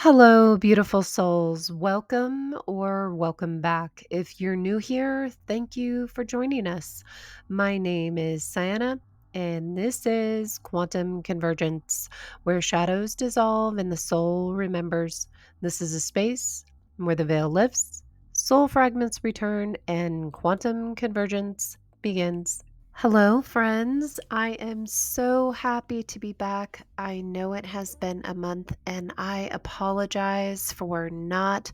Hello, beautiful souls. Welcome or welcome back. If you're new here, thank you for joining us. My name is Siyana, and this is Quantum Convergence, where shadows dissolve and the soul remembers. This is a space where the veil lifts, soul fragments return, and quantum convergence begins. Hello, friends. I am so happy to be back. I know it has been a month, and I apologize for not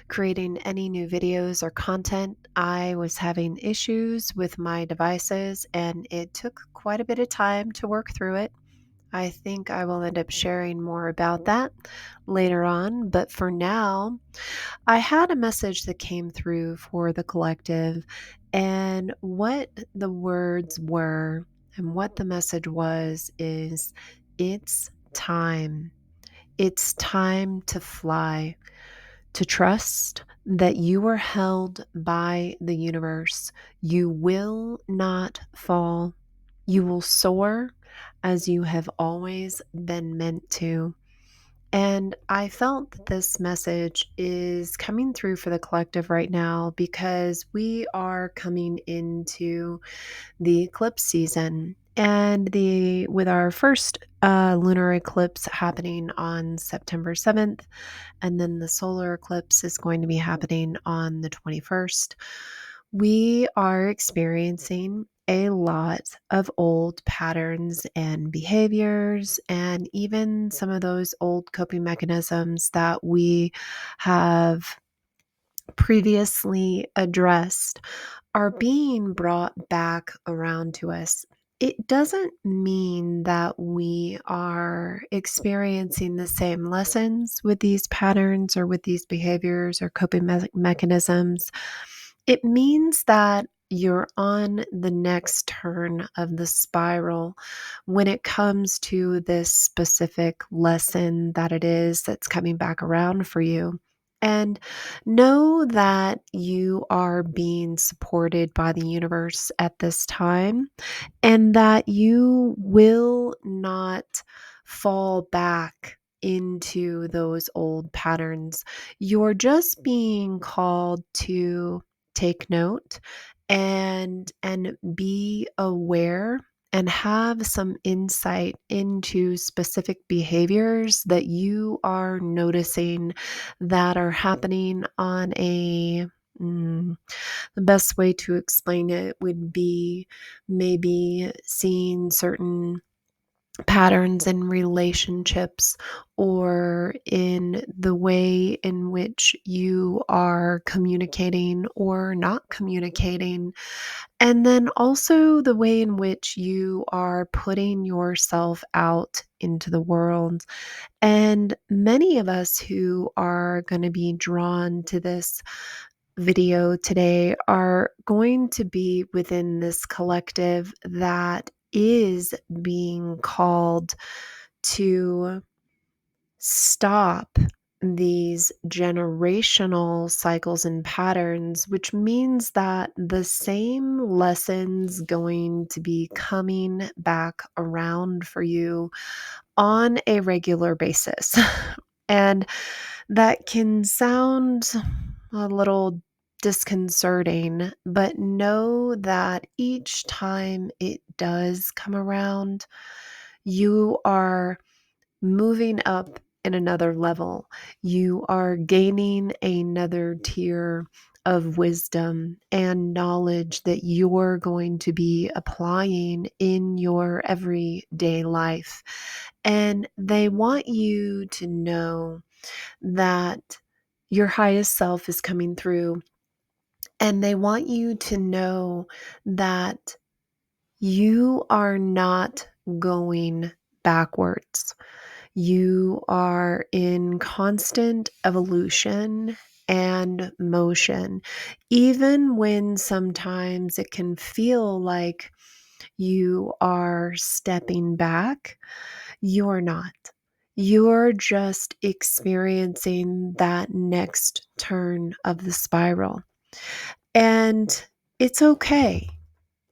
creating any new videos or content. I was having issues with my devices, and it took quite a bit of time to work through it. I think I will end up sharing more about that later on, but for now, I had a message that came through for the collective, and what the words were and what the message was is it's time. It's time to fly, to trust that you are held by the universe. You will not fall. You will soar as you have always been meant to. And I felt that this message is coming through for the collective right now because we are coming into the eclipse season. And the with our first lunar eclipse happening on September 7th, and then the solar eclipse is going to be happening on the 21st. We are experiencing a lot of old patterns and behaviors, and even some of those old coping mechanisms that we have previously addressed are being brought back around to us. It doesn't mean that we are experiencing the same lessons with these patterns or with these behaviors or coping mechanisms. It means that you're on the next turn of the spiral when it comes to this specific lesson that it is that's coming back around for you. And know that you are being supported by the universe at this time and that you will not fall back into those old patterns. You're just being called to take note and be aware and have some insight into specific behaviors that you are noticing that are happening on a the best way to explain it would be maybe seeing certain patterns in relationships or in the way in which you are communicating or not communicating. And then also the way in which you are putting yourself out into the world. And many of us who are going to be drawn to this video today are going to be within this collective that is being called to stop these generational cycles and patterns, which means that the same lessons going to be coming back around for you on a regular basis. And that can sound a little disconcerting, but know that each time it does come around, you are moving up in another level. You are gaining another tier of wisdom and knowledge that you're going to be applying in your everyday life. And they want you to know that your highest self is coming through, and they want you to know that you are not going backwards. You are in constant evolution and motion, even when sometimes it can feel like you are stepping back. You're not. You're just experiencing that next turn of the spiral. And it's okay.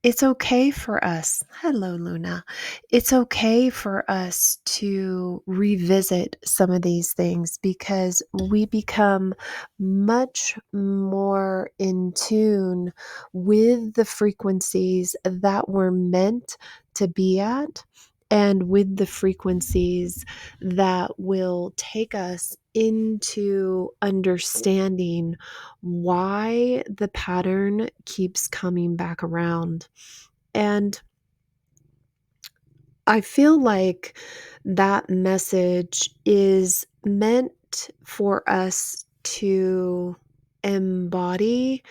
It's okay for us. Hello, Luna. It's okay for us to revisit some of these things because we become much more in tune with the frequencies that we're meant to be at and with the frequencies that will take us into understanding why the pattern keeps coming back around. And I feel like that message is meant for us to embody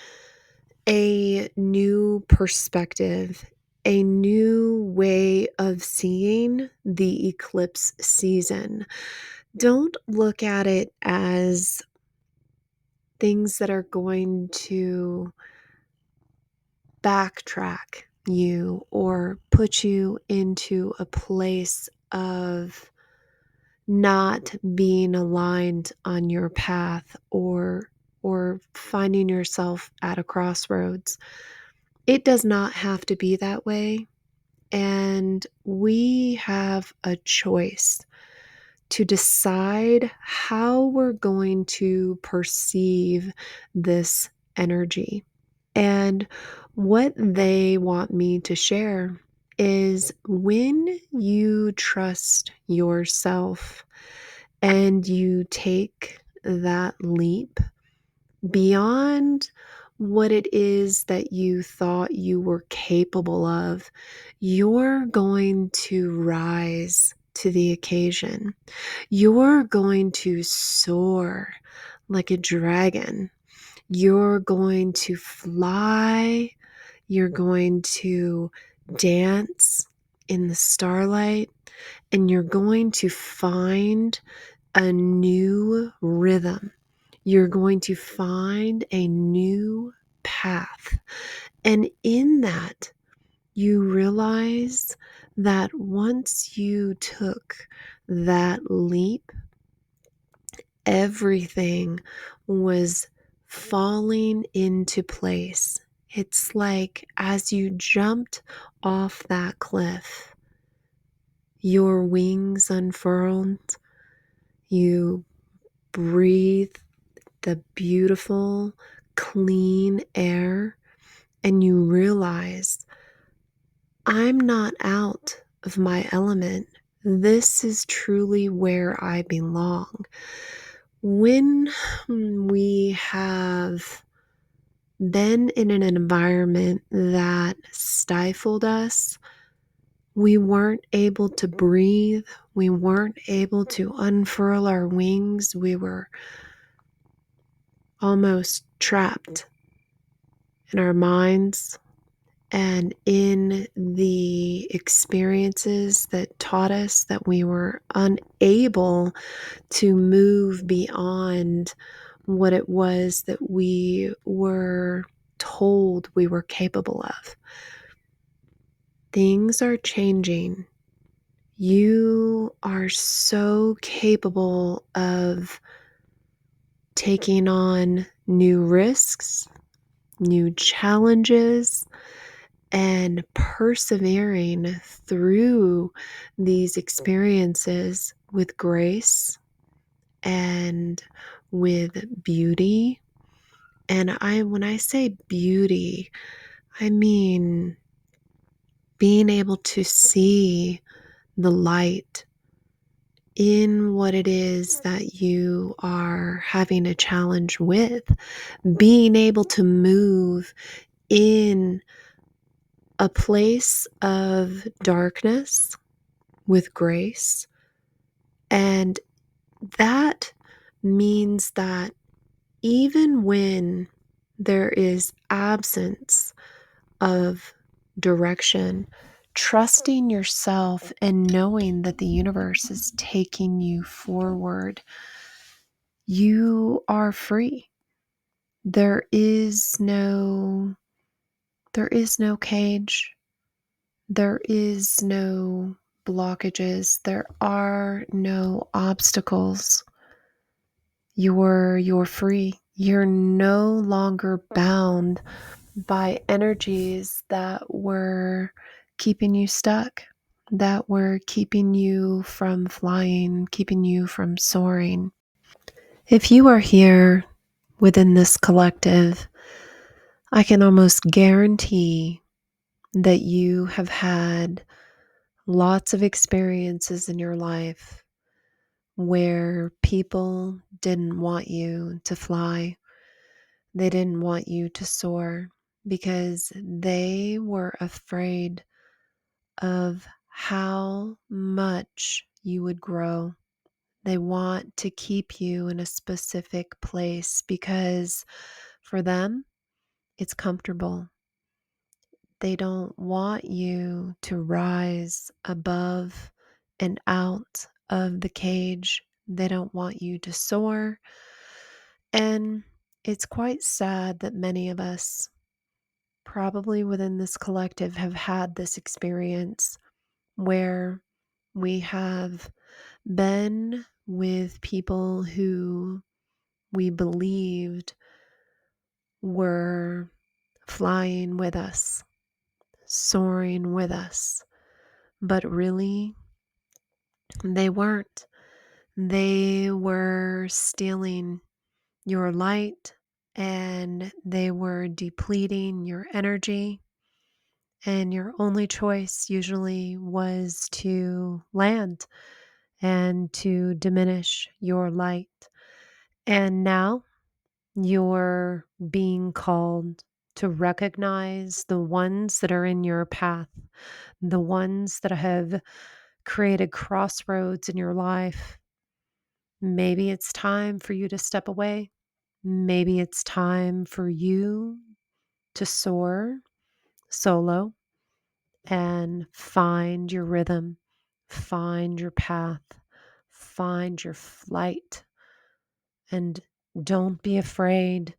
a new perspective, a new way of seeing the eclipse season. Don't look at it as things that are going to backtrack you or put you into a place of not being aligned on your path or finding yourself at a crossroads. It does not have to be that way, and we have a choice to decide how we're going to perceive this energy. And what they want me to share is when you trust yourself and you take that leap beyond what it is that you thought you were capable of, you're going to rise to the occasion. You're going to soar like a dragon. You're going to fly. You're going to dance in the starlight, and you're going to find a new rhythm. You're going to find a new path. And in that, you realize that once you took that leap, everything was falling into place. It's like as you jumped off that cliff, your wings unfurled, you breathe the beautiful, clean air, and you realize, I'm not out of my element. This is truly where I belong. When we have been in an environment that stifled us, we weren't able to breathe, we weren't able to unfurl our wings, we were almost trapped in our minds and in the experiences that taught us that we were unable to move beyond what it was that we were told we were capable of. Things are changing. You are so capable of taking on new risks, new challenges, and persevering through these experiences with grace and with beauty. And when I say beauty, I mean being able to see the light in what it is that you are having a challenge with, being able to move in a place of darkness with grace. And that means that even when there is absence of direction, trusting yourself and knowing that the universe is taking you forward, you are free. There is no cage. There is no blockages. There are no obstacles. You're free. You're no longer bound by energies that were keeping you stuck, that were keeping you from flying, keeping you from soaring. If you are here within this collective, I can almost guarantee that you have had lots of experiences in your life where people didn't want you to fly. They didn't want you to soar because they were afraid of how much you would grow. They want to keep you in a specific place because for them, it's comfortable. They don't want you to rise above and out of the cage. They don't want you to soar. And it's quite sad that many of us, probably within this collective, have had this experience where we have been with people who we believed were flying with us, soaring with us, but really they weren't. They were stealing your light and they were depleting your energy. And your only choice usually was to land and to diminish your light. And now you're being called to recognize the ones that are in your path, the ones that have created crossroads in your life. Maybe it's time for you to step away. Maybe it's time for you to soar solo and find your rhythm, find your path, find your flight, and don't be afraid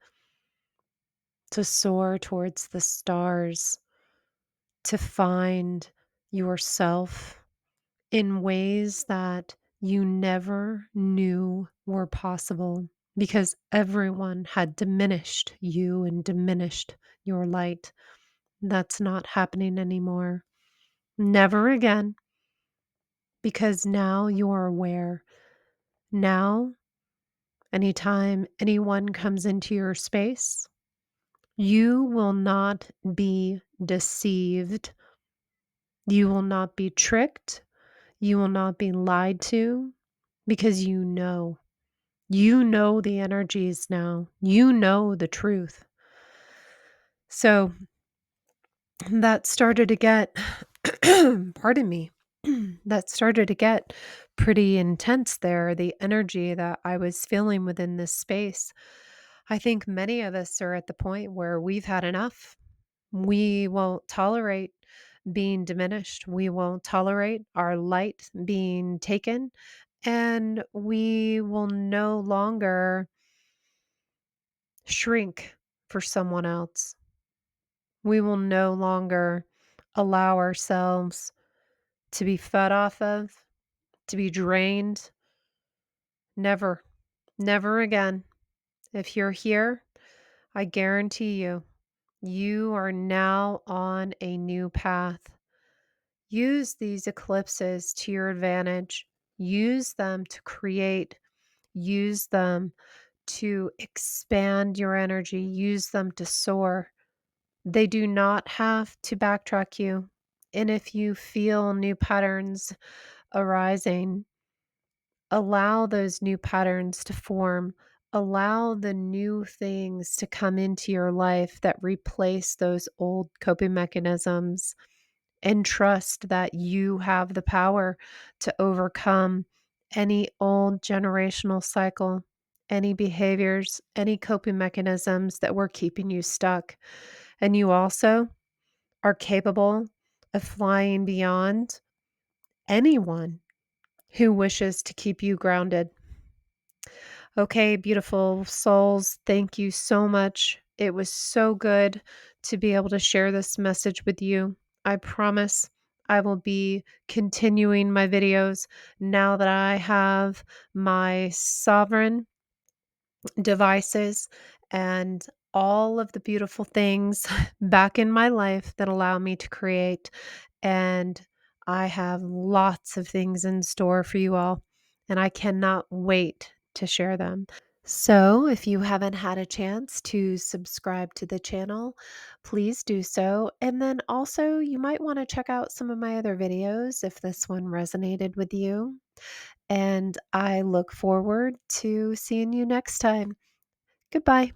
to soar towards the stars, to find yourself in ways that you never knew were possible because everyone had diminished you and diminished your light. That's not happening anymore. Never again, because now you are aware. Now, anytime anyone comes into your space, you will not be deceived. You will not be tricked. You will not be lied to because you know. You know the energies now. You know the truth. So that started to get, pardon me, that started to get pretty intense there. The energy that I was feeling within this space. I think many of us are at the point where we've had enough. We won't tolerate being diminished. We won't tolerate our light being taken. And we will no longer shrink for someone else. We will no longer allow ourselves to be fed off of, to be drained. Never, never again. If you're here, I guarantee you, you are now on a new path. Use these eclipses to your advantage. Use them to create. Use them to expand your energy. Use them to soar. They do not have to backtrack you. And if you feel new patterns arising, allow those new patterns to form. Allow the new things to come into your life that replace those old coping mechanisms, and trust that you have the power to overcome any old generational cycle, any behaviors, any coping mechanisms that were keeping you stuck. And you also are capable of flying beyond anyone who wishes to keep you grounded. Okay, beautiful souls, thank you so much. It was so good to be able to share this message with you. I promise I will be continuing my videos now that I have my sovereign devices and all of the beautiful things back in my life that allow me to create. And I have lots of things in store for you all, and I cannot wait to share them. So, if you haven't had a chance to subscribe to the channel, please do so. And then also, you might want to check out some of my other videos if this one resonated with you. And I look forward to seeing you next time. Goodbye.